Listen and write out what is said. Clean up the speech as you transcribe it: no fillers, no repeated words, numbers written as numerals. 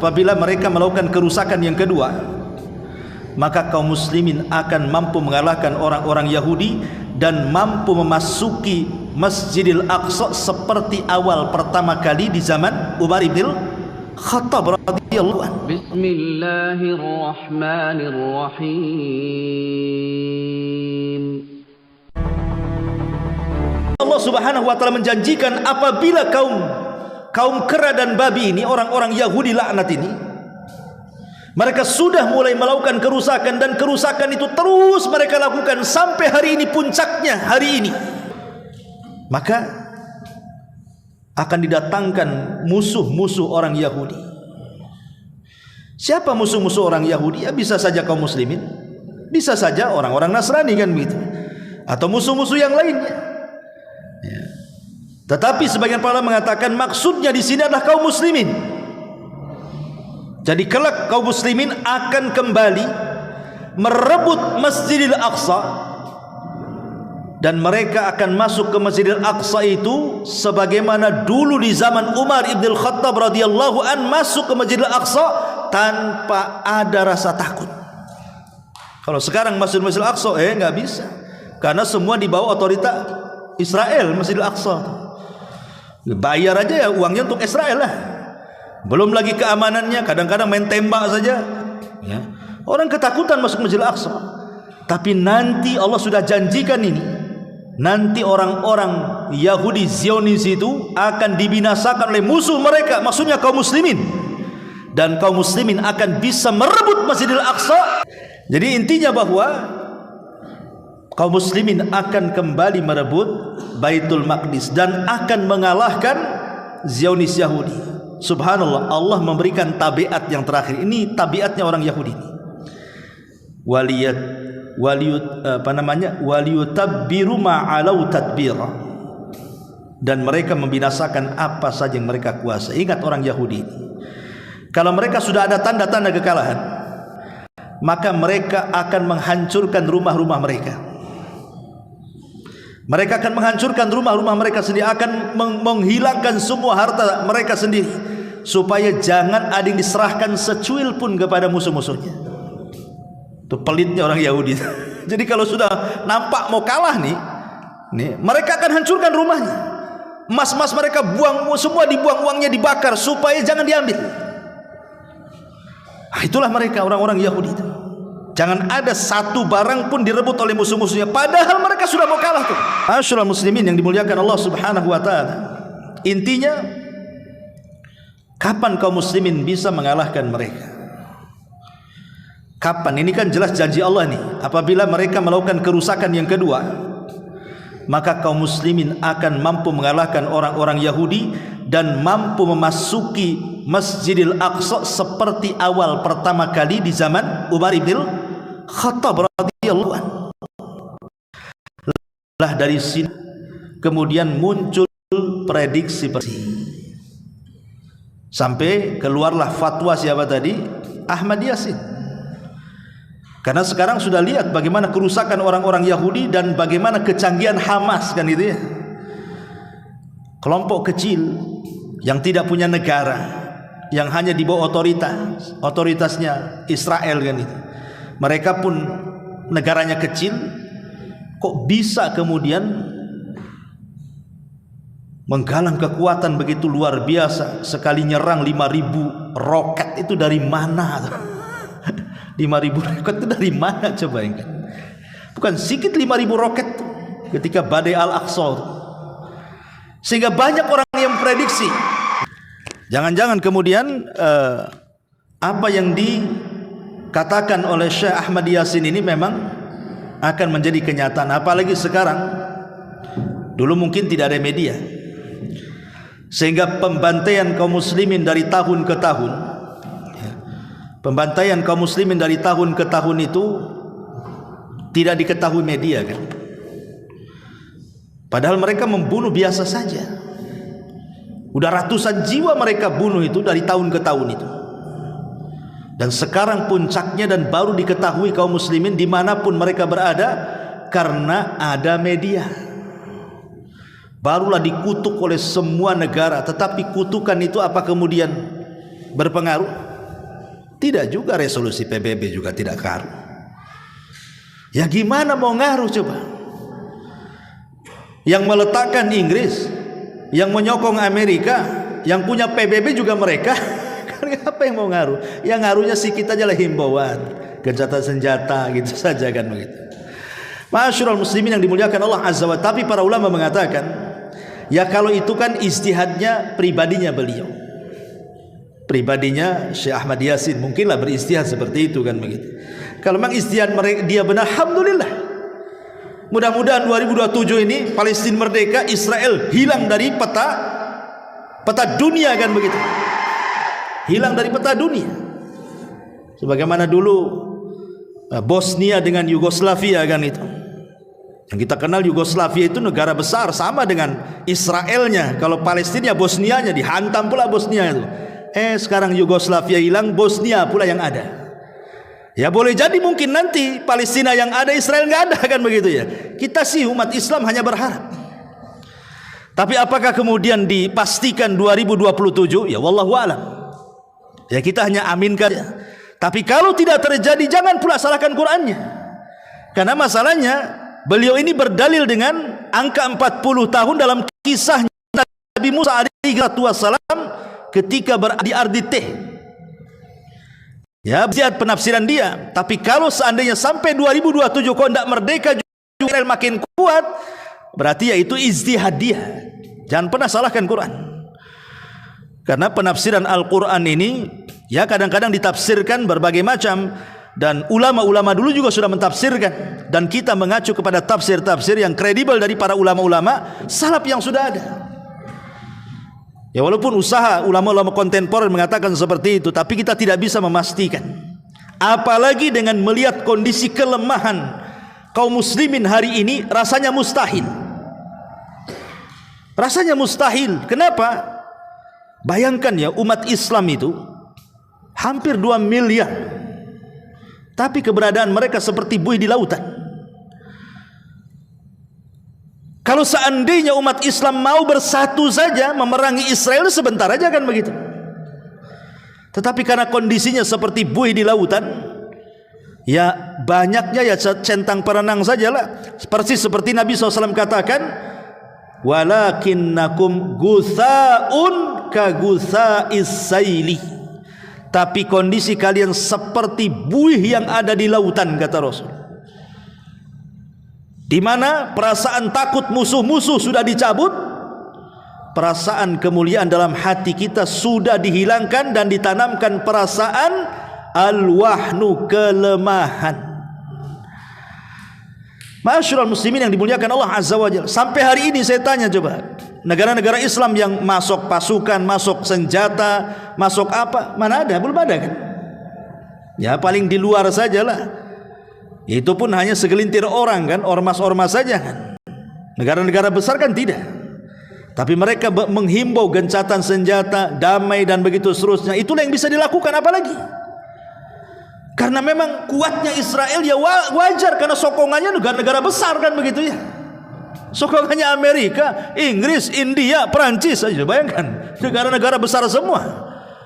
apabila mereka melakukan kerusakan yang kedua, maka kaum muslimin akan mampu mengalahkan orang-orang Yahudi dan mampu memasuki Masjidil Aqsa seperti awal pertama kali di zaman Umar ibn Khattab radhiyallahu anhu. Bismillahirrahmanirrahim. Allah Subhanahu wa taala menjanjikan apabila kaum kera dan babi ini, orang-orang Yahudi laknat ini, mereka sudah mulai melakukan kerusakan, dan kerusakan itu terus mereka lakukan sampai hari ini, puncaknya hari ini, maka akan didatangkan musuh-musuh orang Yahudi. Siapa musuh-musuh orang Yahudi? Ya, bisa saja kaum muslimin, bisa saja orang-orang Nasrani, kan begitu, atau musuh-musuh yang lainnya ya. Tetapi sebagian para mengatakan maksudnya di sini adalah kaum muslimin. Jadi kelak kaum muslimin akan kembali merebut Masjidil Aqsa, dan mereka akan masuk ke Masjidil Aqsa itu sebagaimana dulu di zaman Umar ibn Khattab radhiyallahu an masuk ke Masjidil Aqsa tanpa ada rasa takut. Kalau sekarang masuk Masjidil Aqsa nggak bisa, karena semua di bawah otorita Israel. Masjidil Aqsa bayar aja ya uangnya untuk Israel lah, belum lagi keamanannya, kadang-kadang main tembak saja ya. Orang ketakutan masuk Masjidil Aqsa. Tapi nanti Allah sudah janjikan ini, nanti orang-orang Yahudi Zionis itu akan dibinasakan oleh musuh mereka, maksudnya kaum muslimin, dan kaum muslimin akan bisa merebut Masjidil Aqsa. Jadi intinya bahwa kaum muslimin akan kembali merebut Baitul Maqdis dan akan mengalahkan Zionis Yahudi. Subhanallah, Allah memberikan tabiat yang terakhir. Ini tabiatnya orang Yahudi. Waliyutabbiru ma'alau tadbira, dan mereka membinasakan apa saja yang mereka kuasai. Ingat orang Yahudi, kalau mereka sudah ada tanda-tanda kekalahan, maka mereka akan menghancurkan rumah-rumah mereka. Mereka akan menghancurkan rumah-rumah mereka sendiri, akan menghilangkan semua harta mereka sendiri, supaya jangan ada yang diserahkan secuil pun kepada musuh-musuhnya. Itu pelitnya orang Yahudi. Jadi kalau sudah nampak mau kalah nih, mereka akan hancurkan rumahnya. Emas-emas mereka buang, semua dibuang, uangnya dibakar supaya jangan diambil. Itulah mereka orang-orang Yahudi itu. Jangan ada satu barang pun direbut oleh musuh-musuhnya, padahal mereka sudah mau kalah tuh. Ma'asyiral muslimin yang dimuliakan Allah Subhanahu wa taala. Intinya, kapan kaum muslimin bisa mengalahkan mereka? Kapan? Ini kan jelas janji Allah nih. Apabila mereka melakukan kerusakan yang kedua, maka kaum muslimin akan mampu mengalahkan orang-orang Yahudi dan mampu memasuki Masjidil Aqsa seperti awal pertama kali di zaman Umar ibn Khattab radhiyallahu anhu. Lah dari sini kemudian muncul prediksi sampai keluarlah fatwa siapa tadi? Ahmad Yasin. Karena sekarang sudah lihat bagaimana kerusakan orang-orang Yahudi dan bagaimana kecanggihan Hamas, kan gitu ya. Kelompok kecil yang tidak punya negara, yang hanya di bawah otoritasnya Israel, kan itu. Mereka pun negaranya kecil, kok bisa kemudian menggalang kekuatan begitu luar biasa, sekali nyerang 5.000 roket itu dari mana? 5.000 roket itu dari mana coba ingat? Bukan sedikit 5.000 roket ketika badai Al-Aqsa. Sehingga banyak orang yang memprediksi, jangan-jangan kemudian apa yang dikatakan oleh Syekh Ahmad Yasin ini memang akan menjadi kenyataan. Apalagi sekarang, dulu mungkin tidak ada media, sehingga pembantaian kaum muslimin dari tahun ke tahun, pembantaian kaum muslimin dari tahun ke tahun itu tidak diketahui media, kan? Padahal mereka membunuh biasa saja. Udah ratusan jiwa mereka bunuh itu dari tahun ke tahun itu. Dan sekarang puncaknya dan baru diketahui kaum muslimin dimanapun mereka berada karena ada media. Barulah dikutuk oleh semua negara. Tetapi kutukan itu apa kemudian berpengaruh? Tidak juga, resolusi PBB juga tidak ngaruh. Ya gimana mau ngaruh coba? Yang meletakkan Inggris, yang menyokong Amerika, yang punya PBB juga mereka. Apa yang mau ngaruh? Yang ngaruhnya sih kita aja lah, himbauan, gencatan senjata gitu saja kan begitu. Ma'asyiral muslimin yang dimuliakan Allah Azza wa. Tapi para ulama mengatakan, ya kalau itu kan istihadnya pribadinya beliau, pribadinya Syekh Ahmad Yasin, mungkinlah beristihad seperti itu kan begitu. Kalau memang istihad mereka dia benar, alhamdulillah. Mudah-mudahan 2027 ini Palestina merdeka, Israel hilang dari peta dunia kan begitu. Hilang dari peta dunia. Sebagaimana dulu Bosnia dengan Yugoslavia kan itu. Yang kita kenal Yugoslavia itu negara besar sama dengan Israelnya. Kalau Palestina, Bosnianya dihantam pula Bosnia itu. Sekarang Yugoslavia hilang, Bosnia pula yang ada. Ya boleh jadi mungkin nanti Palestina yang ada, Israel nggak ada kan begitu ya. Kita sih umat Islam hanya berharap. Tapi apakah kemudian dipastikan 2027? Ya wallahu a'lam. Ya kita hanya aminkan. Tapi kalau tidak terjadi, jangan pula salahkan Qur'annya. Karena masalahnya beliau ini berdalil dengan angka 40 tahun dalam kisah Nabi Musa alaihi wassalam ketika berada di Ardi Teh. Ya, lihat penafsiran dia. Tapi kalau seandainya sampai 2027 kok tidak merdeka juga Israel makin kuat, berarti ya itu ijtihad dia. Jangan pernah salahkan Quran. Karena penafsiran Al-Quran ini ya kadang-kadang ditafsirkan berbagai macam, dan ulama-ulama dulu juga sudah mentafsirkan, dan kita mengacu kepada tafsir-tafsir yang kredibel dari para ulama-ulama salaf yang sudah ada. Ya walaupun usaha ulama-ulama kontemporer mengatakan seperti itu, tapi kita tidak bisa memastikan. Apalagi dengan melihat kondisi kelemahan kaum muslimin hari ini, rasanya mustahil. Rasanya mustahil. Kenapa? Bayangkan ya, umat Islam itu hampir 2 miliar, tapi keberadaan mereka seperti buih di lautan. Kalau seandainya umat Islam mau bersatu saja memerangi Israel, sebentar aja kan begitu. Tetapi karena kondisinya seperti buih di lautan, ya banyaknya ya centang perenang sajalah. Persis seperti Nabi SAW katakan, walakinnakum guthaun ka gutha'is saili. Tapi kondisi kalian seperti buih yang ada di lautan, kata Rasul. Di mana perasaan takut musuh-musuh sudah dicabut, perasaan kemuliaan dalam hati kita sudah dihilangkan, dan ditanamkan perasaan al-wahnu, kelemahan. Ma'asyiral muslimin yang dimuliakan Allah Azza wa Jalla, sampai hari ini saya tanya coba, negara-negara Islam yang masuk pasukan, masuk senjata, masuk apa, mana ada? Belum ada kan? Ya paling di luar sajalah. Itu pun hanya segelintir orang kan, ormas-ormas saja kan. Negara-negara besar kan tidak. Tapi mereka menghimbau gencatan senjata, damai dan begitu seterusnya. Itulah yang bisa dilakukan, apalagi karena memang kuatnya Israel ya wajar, karena sokongannya negara-negara besar kan begitu ya. Sokongannya Amerika, Inggris, India, Perancis saja, bayangkan negara-negara besar semua.